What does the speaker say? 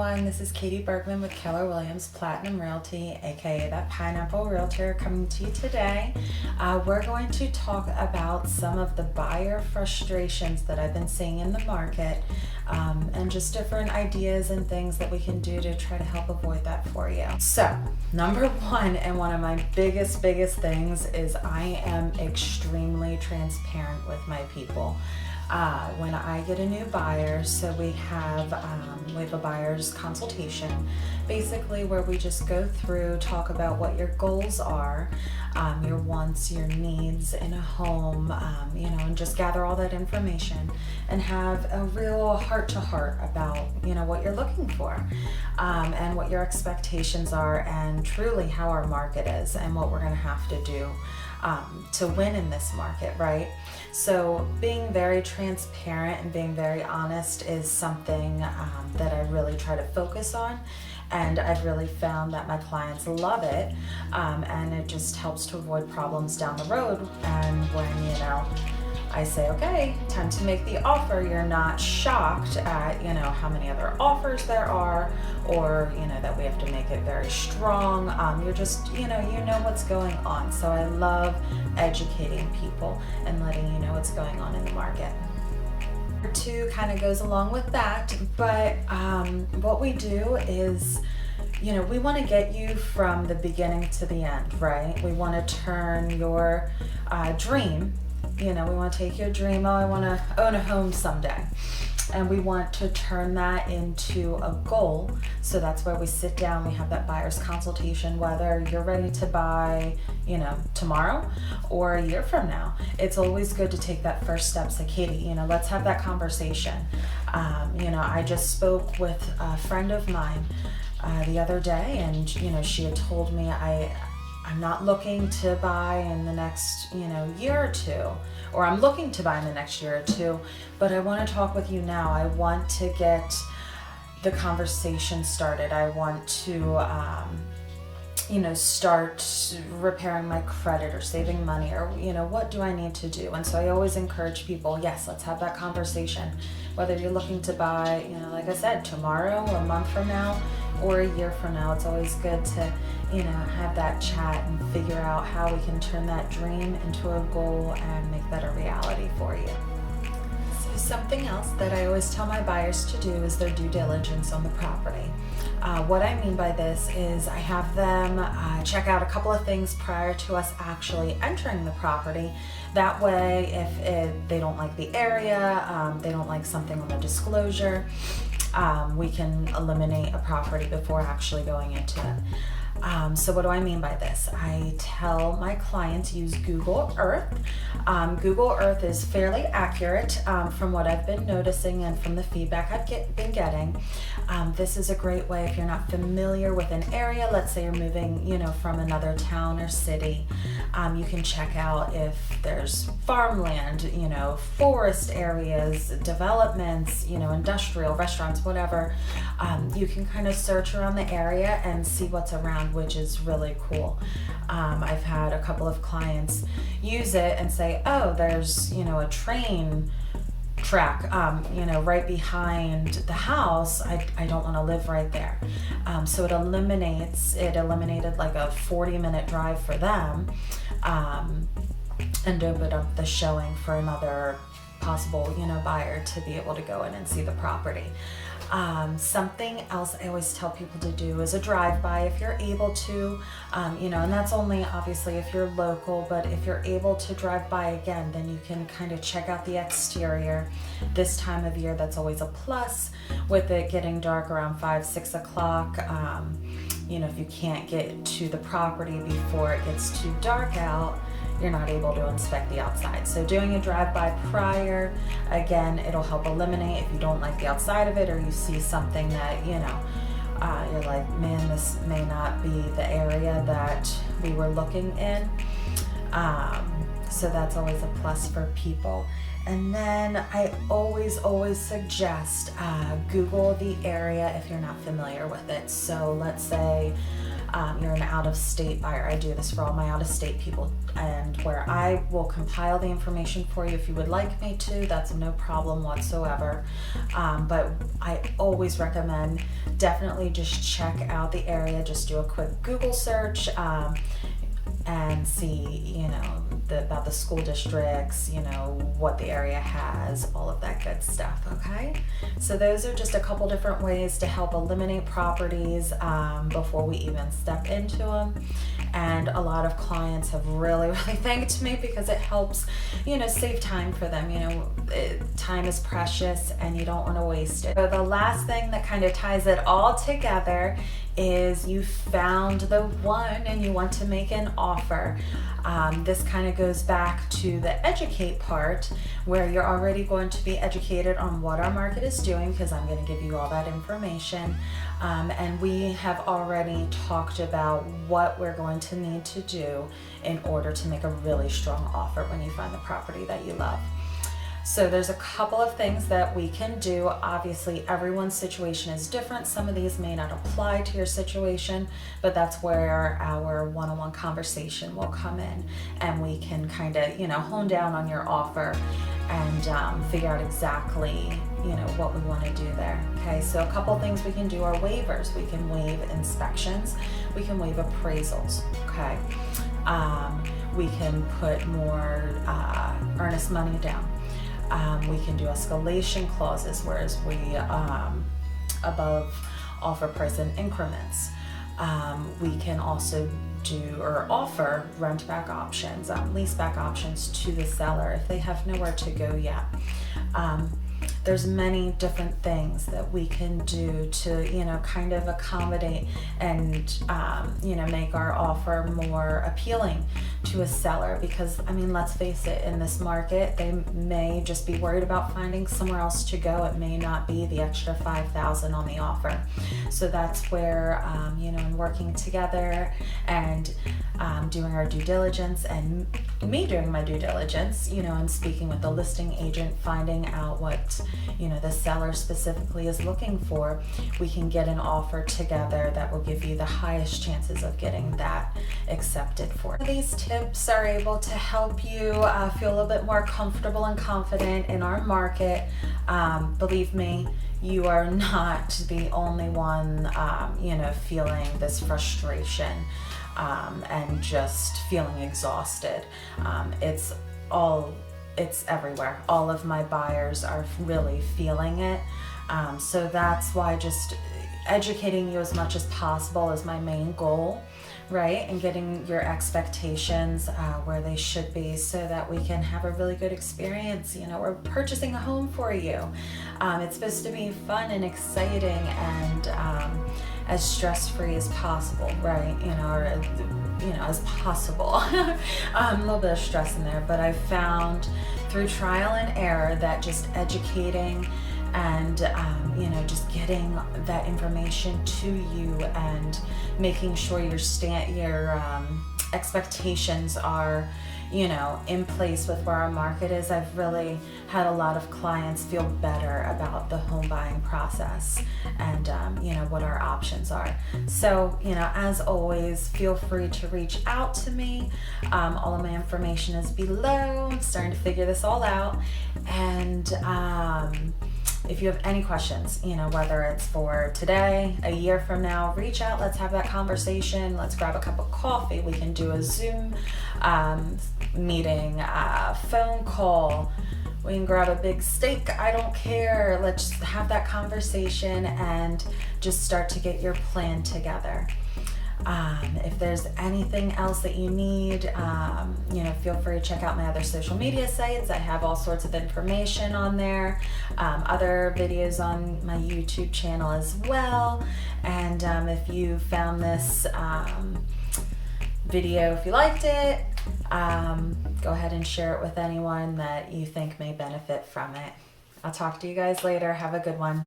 everyone, this is Katie Bergman with Keller Williams Platinum Realty, aka that Pineapple Realtor, coming to you today. We're going to talk about some of the buyer frustrations that I've been seeing in the market, and just different ideas and things that we can do to try to help avoid that for you. So, number one, and one of my biggest things is I am extremely transparent with my people. When I get a new buyer, so we have a buyer's consultation, basically where we just go through, talk about what your goals are, your wants, your needs in a home, and just gather all that information and have a real heart-to-heart about, what you're looking for, and what your expectations are, and truly how our market is and what we're going to have to do to win in this market, right? So being very transparent and being very honest is something that I really try to focus on, and I've really found that my clients love it, and it just helps to avoid problems down the road. And when I say, okay, time to make the offer, you're not shocked at, how many other offers there are, or, that we have to make it very strong. You're just, you know what's going on. So I love educating people and letting you know what's going on in the market. Number two kind of goes along with that, but what we do is, we want to get you from the beginning to the end, right? We want to turn your dream. We want to take your dream, I want to own a home someday. And we want to turn that into a goal. So that's where we sit down, we have that buyer's consultation, whether you're ready to buy, tomorrow or a year from now. It's always good to take that first step. So Katie, let's have that conversation. I just spoke with a friend of mine the other day, and, she had told me I'm not looking to buy in the next, year or two, or I'm looking to buy in the next year or two, but I want to talk with you now. I want to get the conversation started. I want to, start repairing my credit or saving money, or, what do I need to do? And so I always encourage people, yes, let's have that conversation. Whether you're looking to buy, like I said, tomorrow, a month from now, or a year from now, it's always good to, have that chat and figure out how we can turn that dream into a goal and make that a reality for you. So something else that I always tell my buyers to do is their due diligence on the property. What I mean by this is I have them check out a couple of things prior to us actually entering the property. That way, if they don't like the area, they don't like something on the disclosure, we can eliminate a property before actually going into it. So what do I mean by this? I tell my clients use Google Earth. Google Earth is fairly accurate from what I've been noticing and from the feedback I've been getting. This is a great way if you're not familiar with an area. Let's say you're moving, from another town or city. You can check out if there's farmland, forest areas, developments, industrial, restaurants, whatever. You can kind of search around the area and see what's around, which is really cool. I've had a couple of clients use it and say, oh, there's, a train track, right behind the house. I don't want to live right there. So it eliminated like a 40-minute drive for them, and opened up the showing for another possible, buyer to be able to go in and see the property. Something else I always tell people to do is a drive-by if you're able to, and that's only obviously if you're local, but if you're able to drive by again, then you can kind of check out the exterior. This time of year, that's always a plus, with it getting dark around 5-6 o'clock. If you can't get to the property before it gets too dark out, you're not able to inspect the outside. So doing a drive-by prior, again, it'll help eliminate if you don't like the outside of it, or you see something that, you're like, man, this may not be the area that we were looking in. So that's always a plus for people. And then I always suggest Google the area if you're not familiar with it. So let's say you're an out-of-state buyer. I do this for all my out-of-state people, and where I will compile the information for you if you would like me to. That's no problem whatsoever. But I always recommend definitely just check out the area. Just do a quick Google search and see, about the school districts, what the area has, all of that good stuff, okay? So those are just a couple different ways to help eliminate properties before we even step into them. And a lot of clients have really thanked me because it helps, save time for them. Time is precious and you don't want to waste it. So the last thing that kind of ties it all together is you found the one and you want to make an offer. This kind of goes back to the educate part, where you're already going to be educated on what our market is doing, because I'm going to give you all that information. And we have already talked about what we're going to need to do in order to make a really strong offer when you find the property that you love. So there's a couple of things that we can do. Obviously, everyone's situation is different. Some of these may not apply to your situation, but that's where our one-on-one conversation will come in, and we can kind of, hone down on your offer and figure out exactly, what we want to do there. Okay, so a couple things we can do are waivers. We can waive inspections. We can waive appraisals. Okay, we can put more earnest money down. We can do escalation clauses, whereas we above offer price in increments. We can also do or offer rent back options, lease back options to the seller if they have nowhere to go yet. There's many different things that we can do to, kind of accommodate and, make our offer more appealing to a seller, because, let's face it, in this market, they may just be worried about finding somewhere else to go. It may not be the extra $5,000 on the offer. So that's where, in working together and doing our due diligence, and me doing my due diligence, and speaking with the listing agent, finding out what, the seller specifically is looking for, we can get an offer together that will give you the highest chances of getting that accepted for. These tips are able to help you feel a little bit more comfortable and confident in our market. Believe me, you are not the only one, feeling this frustration and just feeling exhausted. It's everywhere. All of my buyers are really feeling it. So that's why just educating you as much as possible is my main goal, right? And getting your expectations where they should be, so that we can have a really good experience. We're purchasing a home for you. It's supposed to be fun and exciting and as stress-free as possible, right? As possible. A little bit of stress in there, but I found through trial and error that just educating and just getting that information to you and making sure your expectations are in place with where our market is. I've really had a lot of clients feel better about the home buying process and what our options are. So as always, feel free to reach out to me. All of my information is below. I'm starting to figure this all out, and if you have any questions, whether it's for today, a year from now, reach out. Let's have that conversation. Let's grab a cup of coffee. We can do a Zoom meeting, phone call. We can grab a big steak. I don't care. Let's have that conversation and just start to get your plan together. If there's anything else that you need, feel free to check out my other social media sites. I have all sorts of information on there, other videos on my YouTube channel as well. And if you found this video, if you liked it, go ahead and share it with anyone that you think may benefit from it. I'll talk to you guys later. Have a good one.